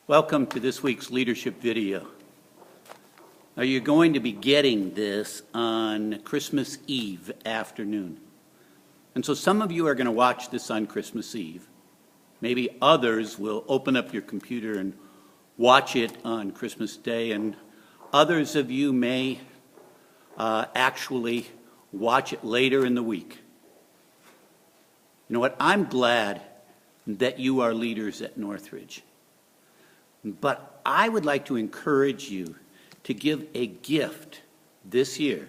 Welcome to this week's leadership video. Now you're going to be getting this on Christmas Eve afternoon. And so some of you are going to watch this on Christmas Eve. Maybe others will open up your computer and watch it on Christmas Day, and others of you may actually watch it later in the week. You know what? I'm glad that you are leaders at Northridge. But I would like to encourage you to give a gift this year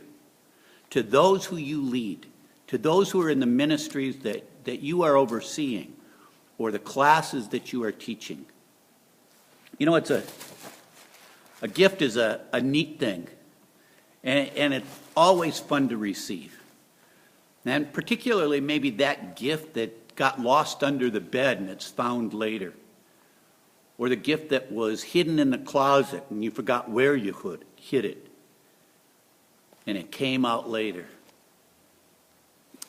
to those who you lead, to those who are in the ministries that you are overseeing, or the classes that you are teaching. You know, it's a gift is a neat thing, and it's always fun to receive. And particularly maybe that gift that got lost under the bed and it's found later. Or the gift that was hidden in the closet and you forgot where you hid it. And it came out later.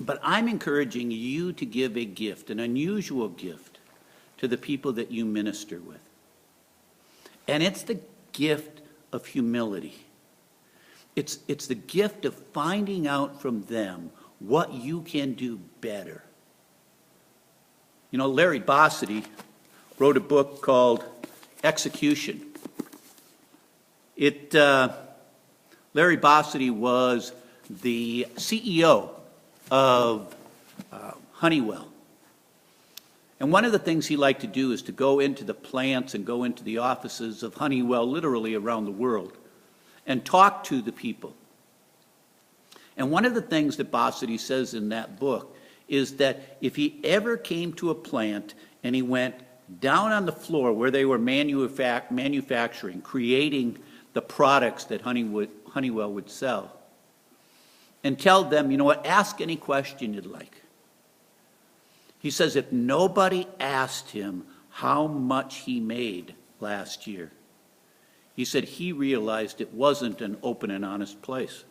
But I'm encouraging you to give a gift, an unusual gift, to the people that you minister with. And it's the gift of humility. It's the gift of finding out from them what you can do better. You know, Larry Bossidy wrote a book called Execution. Larry Bossidy was the CEO of Honeywell. And one of the things he liked to do is to go into the plants and go into the offices of Honeywell literally around the world and talk to the people. And one of the things that Bossidy says in that book is that if he ever came to a plant and he went down on the floor where they were manufacturing, creating the products that Honeywell would sell, and tell them, you know what, ask any question you'd like. He says if nobody asked him how much he made last year, he said he realized it wasn't an open and honest place.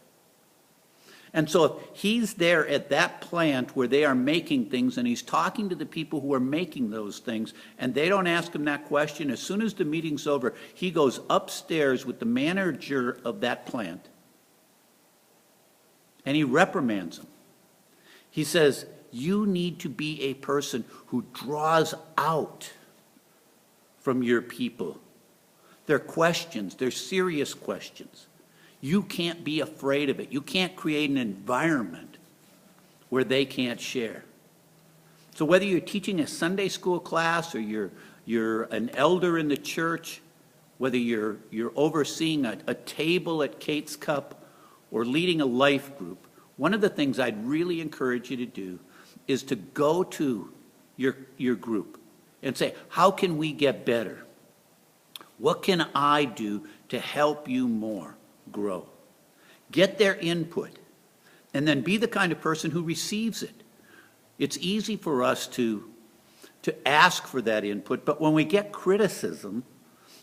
And so if he's there at that plant where they are making things and he's talking to the people who are making those things and they don't ask him that question, as soon as the meeting's over, he goes upstairs with the manager of that plant and he reprimands him. He says, you need to be a person who draws out from your people their questions, their serious questions. You can't be afraid of it. You can't create an environment where they can't share. So whether you're teaching a Sunday school class or you're an elder in the church, whether you're overseeing a table at Kate's Cup or leading a life group, one of the things I'd really encourage you to do is to go to your group and say, how can we get better? What can I do to help you more grow? Get their input, and then be the kind of person who receives it. It's easy for us to ask for that input, but when we get criticism,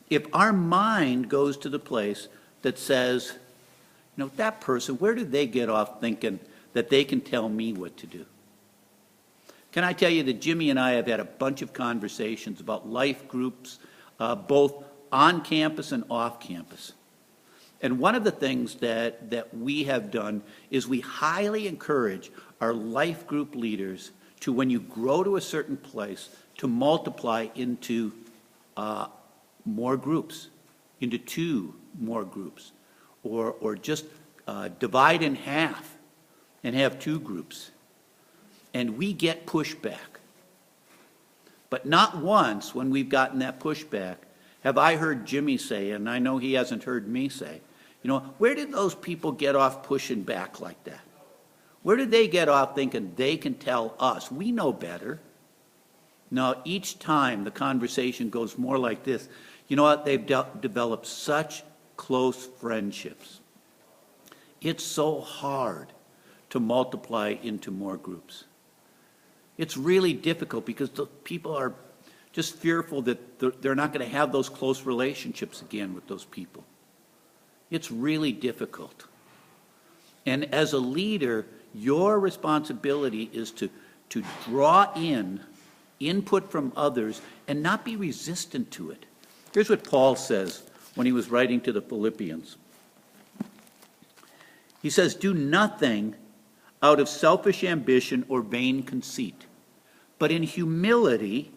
if our mind goes to the place that says, you know, that person, where do they get off thinking that they can tell me what to do? Can I tell you that Jimmy and I have had a bunch of conversations about life groups, both on campus and off campus. And one of the things that we have done is we highly encourage our life group leaders to, when you grow to a certain place, to multiply into more groups, into 2 more groups, or just divide in half and have 2 groups. And we get pushback. But not once when we've gotten that pushback have I heard Jimmy say, and I know he hasn't heard me say, you know, where did those people get off pushing back like that? Where did they get off thinking they can tell us? We know better. No, each time the conversation goes more like this. You know what? They've developed such close friendships. It's so hard to multiply into more groups. It's really difficult because the people are just fearful that they're not going to have those close relationships again with those people. It's really difficult. And as a leader, your responsibility is to draw in input from others and not be resistant to it. Here's what Paul says when he was writing to the Philippians. He says, "Do nothing out of selfish ambition or vain conceit, but in humility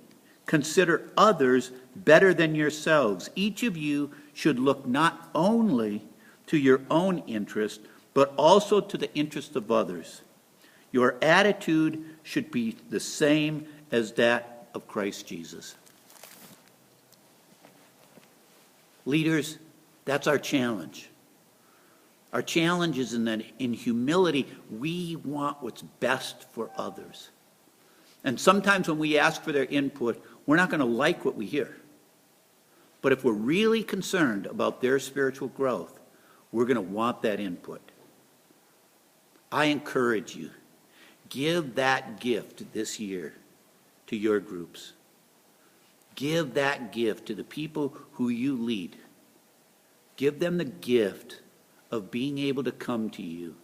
consider others better than yourselves. Each of you should look not only to your own interest, but also to the interest of others. Your attitude should be the same as that of Christ Jesus." Leaders, that's our challenge. Our challenge is in that in humility, we want what's best for others. And sometimes when we ask for their input, we're not going to like what we hear. But if we're really concerned about their spiritual growth, we're going to want that input. I encourage you, give that gift this year to your groups. Give that gift to the people who you lead. Give them the gift of being able to come to you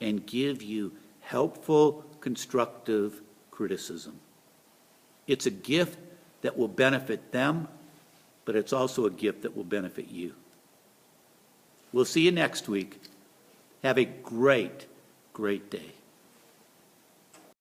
and give you helpful, constructive criticism. It's a gift that will benefit them, but it's also a gift that will benefit you. We'll see you next week. Have a great, great day.